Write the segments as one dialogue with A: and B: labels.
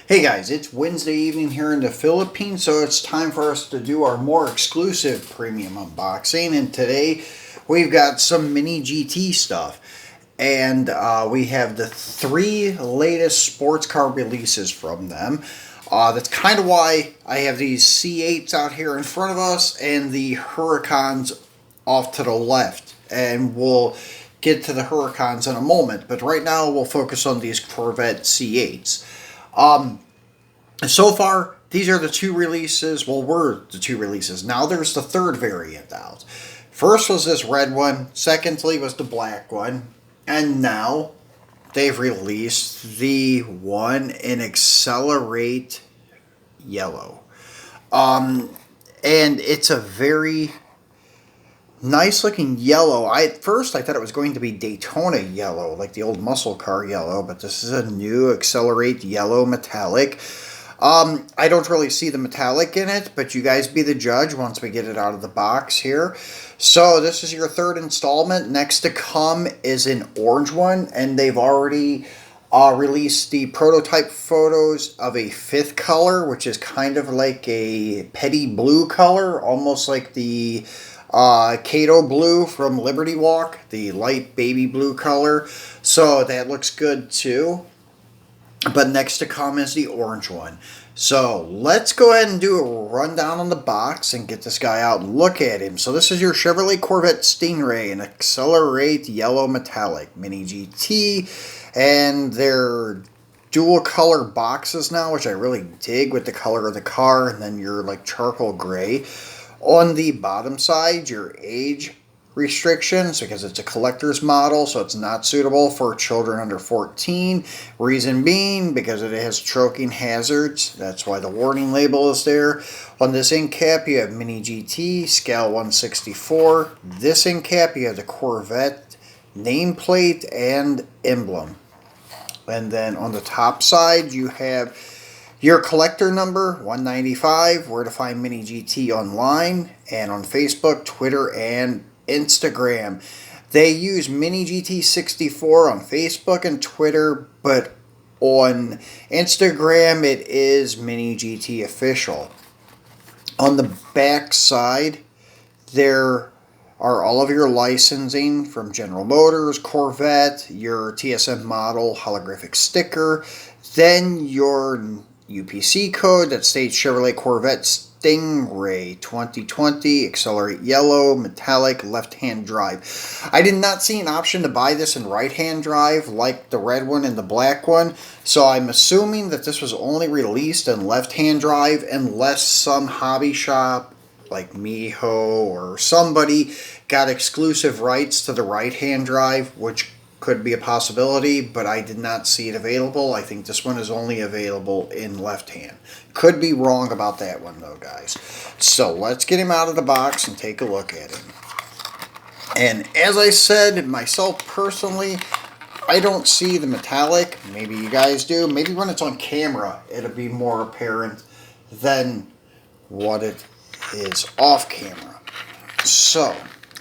A: Hey guys, it's Wednesday evening here in the Philippines, so it's time for us to do our more exclusive premium unboxing. And today we've got some Mini GT stuff. And we have the three latest sports car releases from them. That's kind of why I have these C8s out here in front of us and the Huracans off to the left. And we'll get to the Huracans in a moment, but right now we'll focus on these Corvette C8s. So far, these are the two releases. Well, were the two releases. Now there's the third variant out. First was this red one. Secondly was the black one. And now they've released the one in Accelerate Yellow. And it's a very nice looking yellow. At first I thought it was going to be Daytona yellow, like the old muscle car yellow, but this is a new Accelerate Yellow metallic. I don't really see the metallic in it, but you guys be the judge once we get it out of the box here. So this is your third installment. Next to come is an orange one, and they've already released the prototype photos of a fifth color, which is kind of like a petty blue color, almost like the Kato blue from Liberty Walk, the light baby blue color. So that looks good too. But next to come is the orange one. So let's go ahead and do a rundown on the box and get this guy out and look at him. So this is your Chevrolet Corvette Stingray, an Accelerate Yellow Metallic Mini GT. And they're dual color boxes now, which I really dig with the color of the car. And then your like charcoal gray. On the bottom side, your age restrictions, because it's a collector's model, so it's not suitable for children under 14. Reason being, because it has choking hazards. That's why the warning label is there. On this end cap, you have Mini GT, scale 1/64. This end cap, you have the Corvette nameplate and emblem. And then on the top side, you have your collector number, 195, where to find Mini GT online and on Facebook, Twitter, and Instagram. They use Mini GT 64 on Facebook and Twitter, but on Instagram it is Mini GT Official. On the back side, there are all of your licensing from General Motors, Corvette, your TSM model holographic sticker, then your UPC code that states Chevrolet Corvette Stingray 2020 Accelerate Yellow Metallic left-hand drive. I did not see an option to buy this in right-hand drive like the red one and the black one, so I'm assuming that this was only released in left-hand drive unless some hobby shop like Miho or somebody got exclusive rights to the right-hand drive, which could be a possibility, but I did not see it available. I think this one is only available in left hand. Could be wrong about that one though, guys. So let's get him out of the box and take a look at him. And as I said, myself personally, I don't see the metallic. Maybe you guys do. Maybe when it's on camera, it'll be more apparent than what it is off camera. So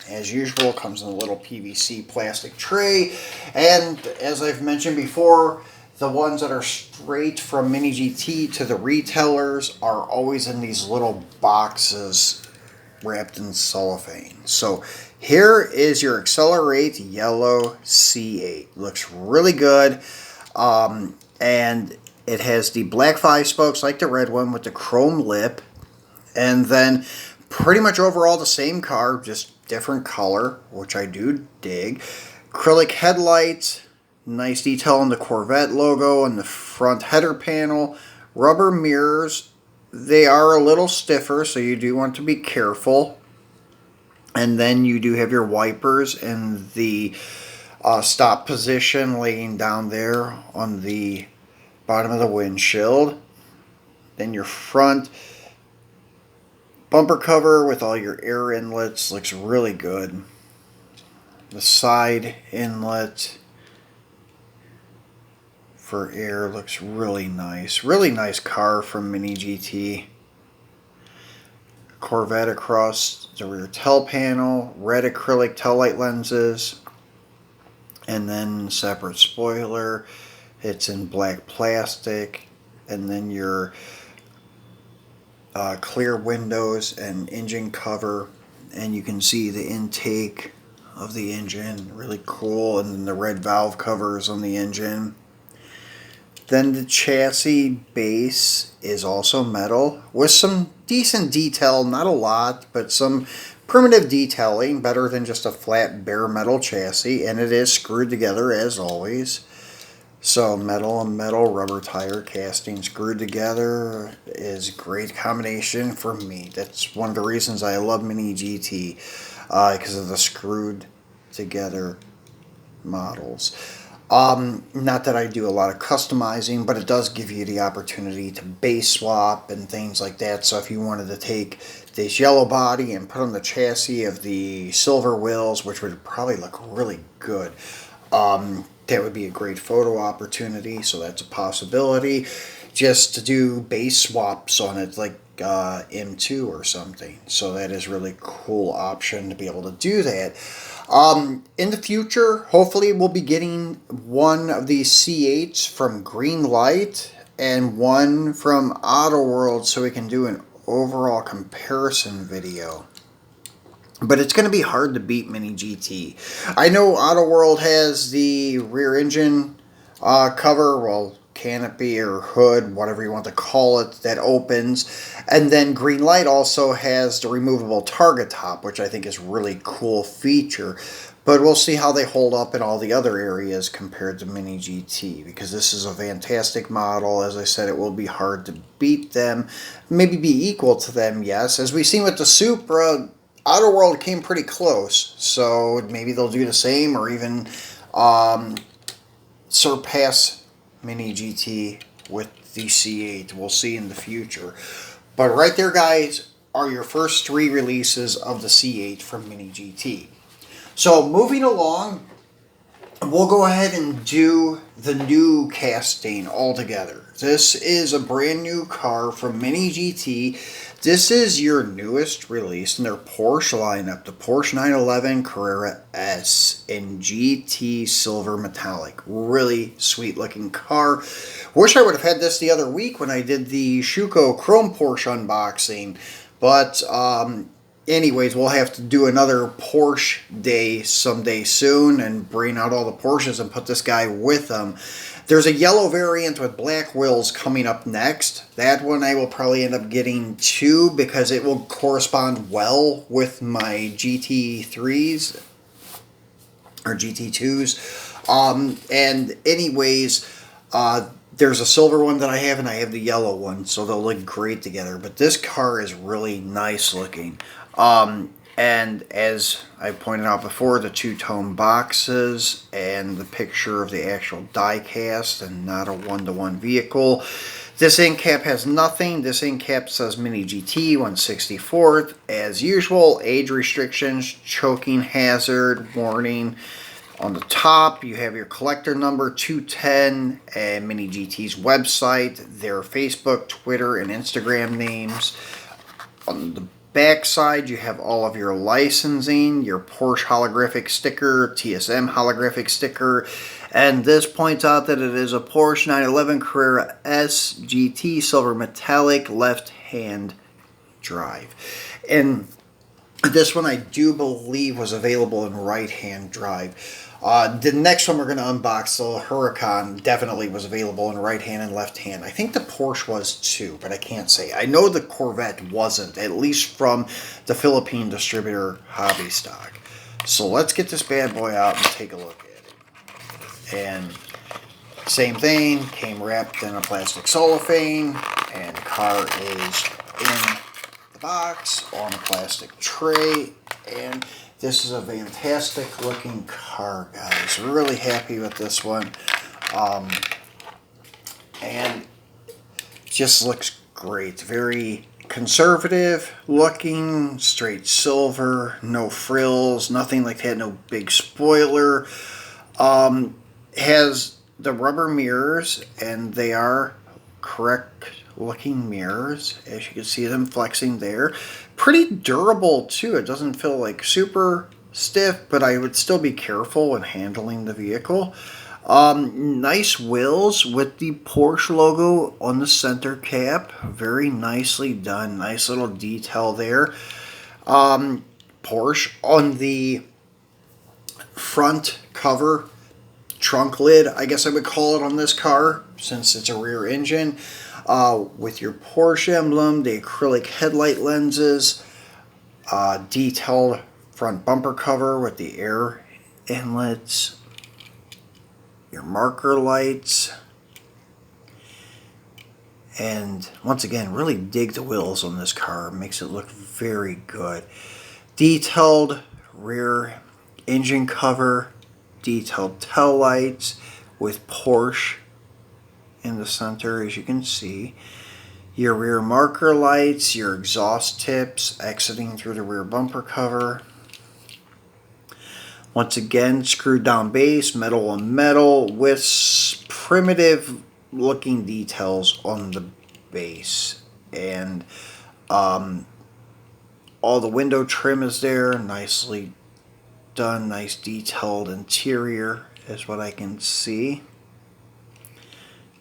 A: as usual, comes in a little PVC plastic tray, and as I've mentioned before, the ones that are straight from Mini GT to the retailers are always in these little boxes wrapped in cellophane. So here is your Accelerate Yellow C8. Looks really good, and it has the black 5 spokes like the red one with the chrome lip, and then pretty much overall the same car, just different color, which I do dig. Acrylic headlights, nice detail on the Corvette logo on the front header panel. Rubber mirrors, they are a little stiffer, so you do want to be careful. And then you do have your wipers in the stop position laying down there on the bottom of the windshield. Then your front bumper cover with all your air inlets looks really good. The side inlet for air looks really nice. Really nice car from Mini GT. Corvette across the rear tail panel. Red acrylic tail light lenses. And then separate spoiler. It's in black plastic. and then your clear windows and engine cover, and you can see the intake of the engine, really cool, and then the red valve covers on the engine. Then the chassis base is also metal with some decent detail, not a lot, but some primitive detailing, better than just a flat bare metal chassis, and it is screwed together as always. So metal on metal, rubber tire casting screwed together is a great combination for me. That's one of the reasons I love Mini GT, because of the screwed together models. Not that I do a lot of customizing, but it does give you the opportunity to base swap and things like that. So if you wanted to take this yellow body and put on the chassis of the silver wheels, which would probably look really good, that would be a great photo opportunity. So that's a possibility. Just to do base swaps on it, like M2 or something. So that is really cool option to be able to do that. In the future, hopefully we'll be getting one of these C8s from Greenlight and one from Auto World, so we can do an overall comparison video. But it's going to be hard to beat Mini GT. I know Auto World has the rear engine cover, well, canopy or hood, whatever you want to call it, that opens. And then Greenlight also has the removable target top, which I think is a really cool feature. But we'll see how they hold up in all the other areas compared to Mini GT, because this is a fantastic model. As I said, it will be hard to beat them. Maybe be equal to them, yes. As we've seen with the Supra, Auto World came pretty close. So maybe they'll do the same or even surpass Mini GT with the C8. We'll see in the future. But right there, guys, are your first 3 releases of the C8 from Mini GT. So moving along, we'll go ahead and do the new casting altogether. This is a brand new car from Mini GT. This is your newest release in their Porsche lineup, the Porsche 911 Carrera S in GT Silver Metallic. Really sweet looking car. Wish I would have had this the other week when I did the Schuko Chrome Porsche unboxing. But anyways, we'll have to do another Porsche day someday soon and bring out all the Porsches and put this guy with them. There's a yellow variant with black wheels coming up next. That one I will probably end up getting 2 because it will correspond well with my GT3s or GT2s. And anyways, there's a silver one that I have, and I have the yellow one, so they'll look great together. But this car is really nice looking. And as I pointed out before, the 2-tone boxes and the picture of the actual die cast and not a one-to-one vehicle. This end cap has nothing. This end cap says Mini GT 164th. As usual, age restrictions, choking hazard, warning. On the top, you have your collector number 210 and Mini GT's website, their Facebook, Twitter, and Instagram names. On the back side, you have all of your licensing, your Porsche holographic sticker, TSM holographic sticker, and this points out that it is a Porsche 911 Carrera S GT Silver Metallic left-hand drive. And this one I do believe was available in right-hand drive. The next one we're going to unbox, the Huracan, definitely was available in right hand and left hand. I think the Porsche was too, but I can't say. I know the Corvette wasn't, at least from the Philippine distributor Hobby Stock. So let's get this bad boy out and take a look at it. And same thing, came wrapped in a plastic cellophane, and the car is in the box on a plastic tray, and this is a fantastic looking car, guys. Really happy with this one. And just looks great. Very conservative looking, straight silver, no frills, nothing like that, no big spoiler. Has the rubber mirrors, and they are correct looking mirrors, as you can see them flexing there. Pretty durable too. It doesn't feel like super stiff, but I would still be careful when handling the vehicle. Nice wheels with the Porsche logo on the center cap. Very nicely done. Nice little detail there. Porsche on the front cover, trunk lid, I guess I would call it on this car, since it's a rear engine. With your Porsche emblem, the acrylic headlight lenses, detailed front bumper cover with the air inlets, your marker lights, and once again, really dig the wheels on this car. It makes it look very good. Detailed rear engine cover, detailed tail lights with Porsche in the center, as you can see. Your rear marker lights, your exhaust tips exiting through the rear bumper cover. Once again, screwed down base, metal on metal, with primitive looking details on the base. And all the window trim is there, nicely done, nice detailed interior is what I can see.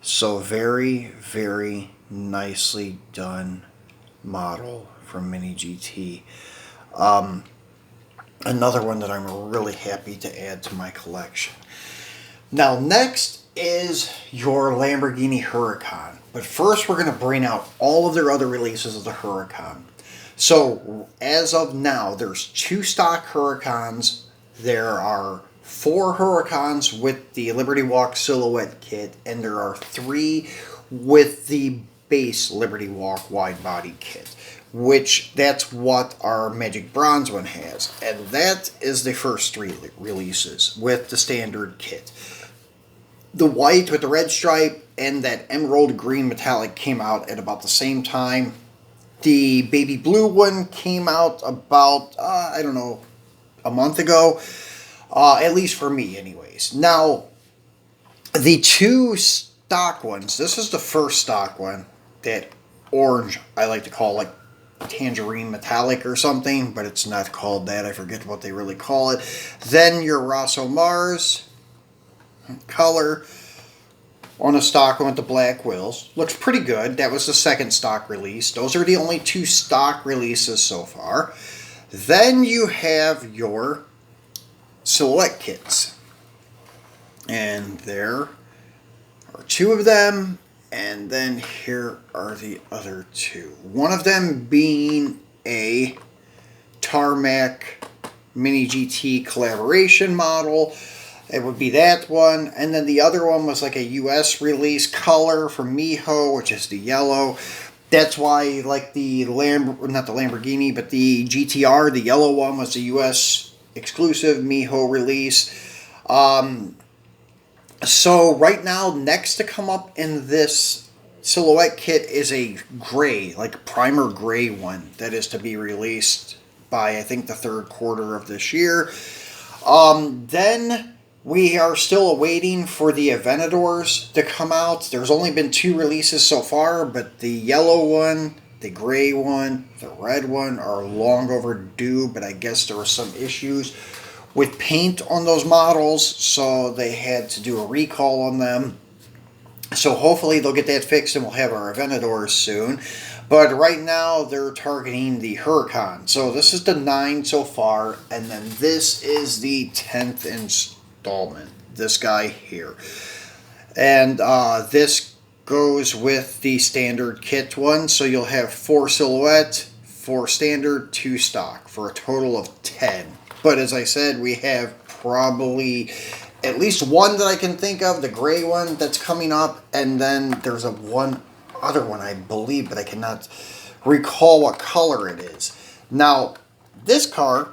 A: So very, very nicely done model from Mini GT. Another one that I'm really happy to add to my collection. Now next is your Lamborghini Huracan. But first we're going to bring out all of their other releases of the Huracan. So as of now, there's 2 stock Huracans. There are 4 Huracans with the Liberty Walk silhouette kit, and there are 3 with the base Liberty Walk wide body kit, which that's what our Magic Bronze one has. And that is the first 3 releases with the standard kit. The white with the red stripe and that emerald green metallic came out at about the same time. The baby blue one came out about, I don't know, a month ago. At least for me anyways. Now, the 2 stock ones, this is the first stock one, that orange, I like to call like tangerine metallic or something, but it's not called that. I forget what they really call it. Then your Rosso Mars color on a stock one with the black wheels. Looks pretty good. That was the second stock release. Those are the only 2 stock releases so far. Then you have your silhouette kits. And there are 2 of them. And then here are the other 2. One of them being a Tarmac Mini GT collaboration model. It would be that one. And then the other one was like a US release color from Miho, which is the yellow. That's why, like the not the Lamborghini, but the GTR, the yellow one was the US exclusive Miho release. So right now, next to come up in this silhouette kit is a gray, like primer gray one that is to be released by, I think, the 3rd quarter of this year. Then we are still awaiting for the Aventadors to come out. There's only been 2 releases so far, but the yellow one, the gray one, the red one are long overdue, but I guess there were some issues with paint on those models, so they had to do a recall on them. So hopefully they'll get that fixed and we'll have our Aventadors soon. But right now they're targeting the Huracan. So this is the 9 so far, and then this is the 10th installment. This guy here. And this goes with the standard kit one. So you'll have 4 silhouette, 4 standard, 2 stock for a total of 10. But as I said, we have probably at least 1 that I can think of, the gray one that's coming up, and then there's one other one I believe, but I cannot recall what color it is. Now, this car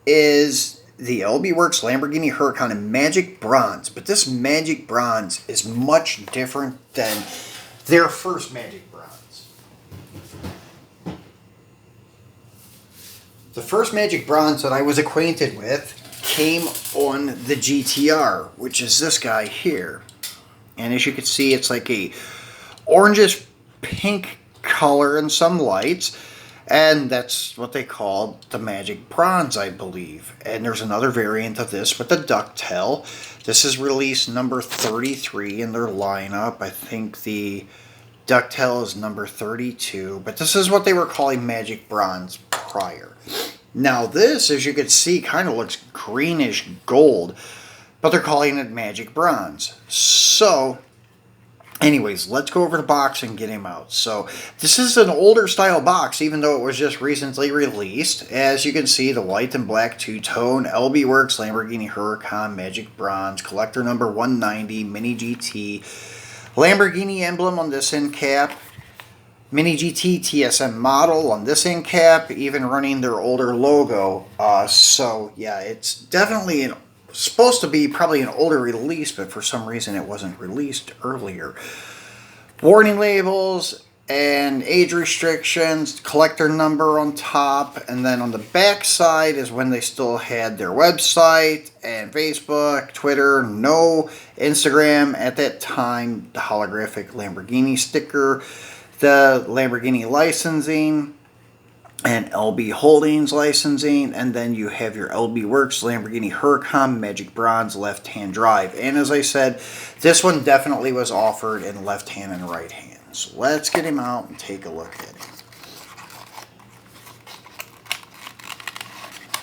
A: is the LB Works Lamborghini Huracan in Magic Bronze, but this Magic Bronze is much different than their first Magic Bronze. The first Magic Bronze that I was acquainted with came on the GTR, which is this guy here. And as you can see, it's like a orangish pink color and some lights. And that's what they called the Magic Bronze, I believe. And there's another variant of this with the ducktail. This is release number 33 in their lineup. I think the ducktail is number 32. But this is what they were calling Magic Bronze prior. Now this, as you can see, kind of looks greenish gold. But they're calling it Magic Bronze. So anyways, let's go over the box and get him out. So this is an older style box, even though it was just recently released. As you can see, the white and black two-tone LBWK Lamborghini Huracan Magic Bronze, collector number 190, Mini GT, Lamborghini emblem on this end cap, Mini GT TSM model on this end cap, even running their older logo. So yeah, it's definitely supposed to be probably an older release, but for some reason it wasn't released earlier. Warning labels and age restrictions, collector number on top, and then on the back side is when they still had their website and Facebook, Twitter, no Instagram at that time, the holographic Lamborghini sticker, the Lamborghini licensing, and LB Holdings licensing, and then you have your LBWK Lamborghini Huracan Magic Bronze left-hand drive. And as I said, this one definitely was offered in left-hand and right-hand. So let's get him out and take a look at him.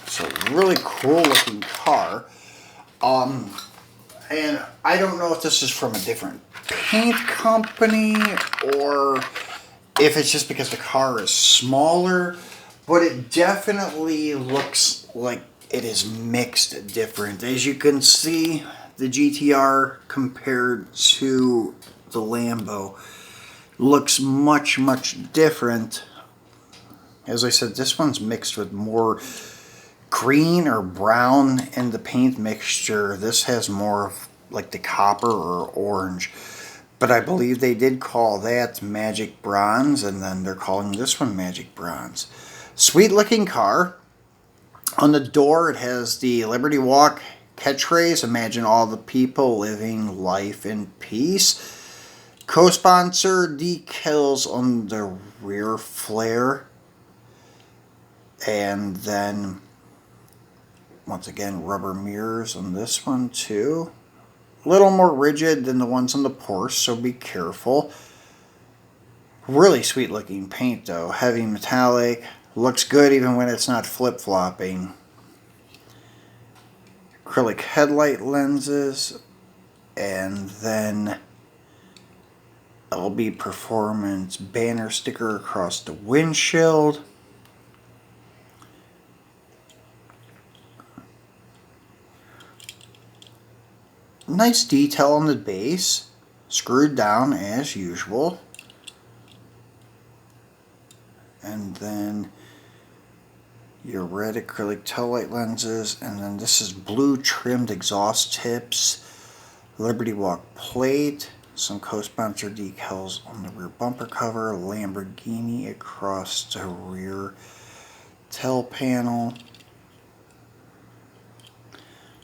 A: So really cool looking car. And I don't know if this is from a different paint company or if it's just because the car is smaller, but it definitely looks like it is mixed different. As you can see, the GTR compared to the Lambo looks much, much different. As I said, this one's mixed with more green or brown in the paint mixture. This has more of like the copper or orange. But I believe they did call that Magic Bronze, and then they're calling this one Magic Bronze. Sweet looking car. On the door it has the Liberty Walk catchphrase, imagine all the people living life in peace. Co-sponsor decals on the rear flare. And then, once again, rubber mirrors on this one too. A little more rigid than the ones on the Porsche, so be careful. Really sweet looking paint though. Heavy metallic. Looks good even when it's not flip-flopping. Acrylic headlight lenses. And then LB Performance banner sticker across the windshield. Nice detail on the base, screwed down as usual. And then your red acrylic taillight lenses, and then this is blue trimmed exhaust tips, Liberty Walk plate, some co-sponsor decals on the rear bumper cover, Lamborghini across the rear tail panel.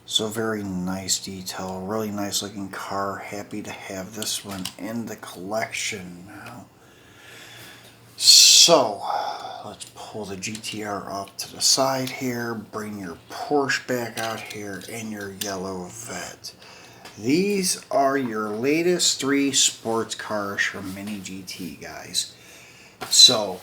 A: So very nice detail, really nice looking car. Happy to have this one in the collection now. So let's pull the GTR off to the side here, bring your Porsche back out here, and your yellow Vet. These are your latest 3 sports cars from Mini GT, guys. So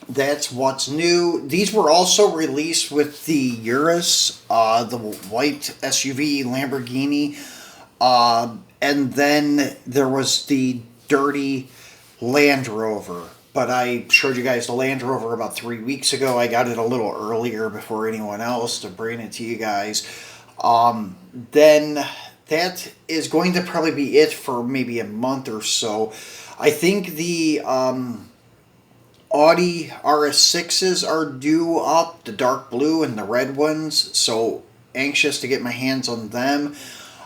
A: that's what's new. These were also released with the Urus, the white SUV Lamborghini, and then there was the dirty Land Rover. But I showed you guys the Land Rover about 3 weeks ago. I got it a little earlier before anyone else to bring it to you guys. Then that is going to probably be it for maybe a month or so. I think the Audi RS6s are due up, the dark blue and the red ones, so anxious to get my hands on them.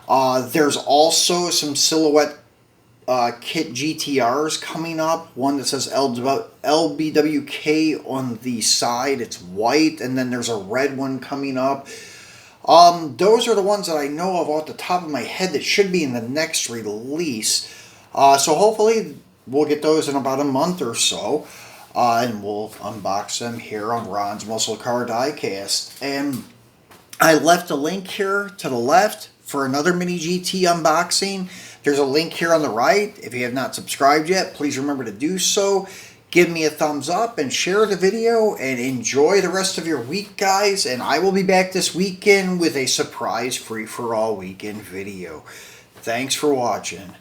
A: There's also some silhouette kit GTRs coming up, one that says LBWK on the side, it's white, and then there's a red one coming up. Those are the ones that I know of off the top of my head that should be in the next release. So hopefully we'll get those in about a month or so. And we'll unbox them here on Ron's Muscle Car Diecast. And I left a link here to the left for another Mini GT unboxing. There's a link here on the right. If you have not subscribed yet, please remember to do so. Give me a thumbs up and share the video, and enjoy the rest of your week, guys. And I will be back this weekend with a surprise free-for-all weekend video. Thanks for watching.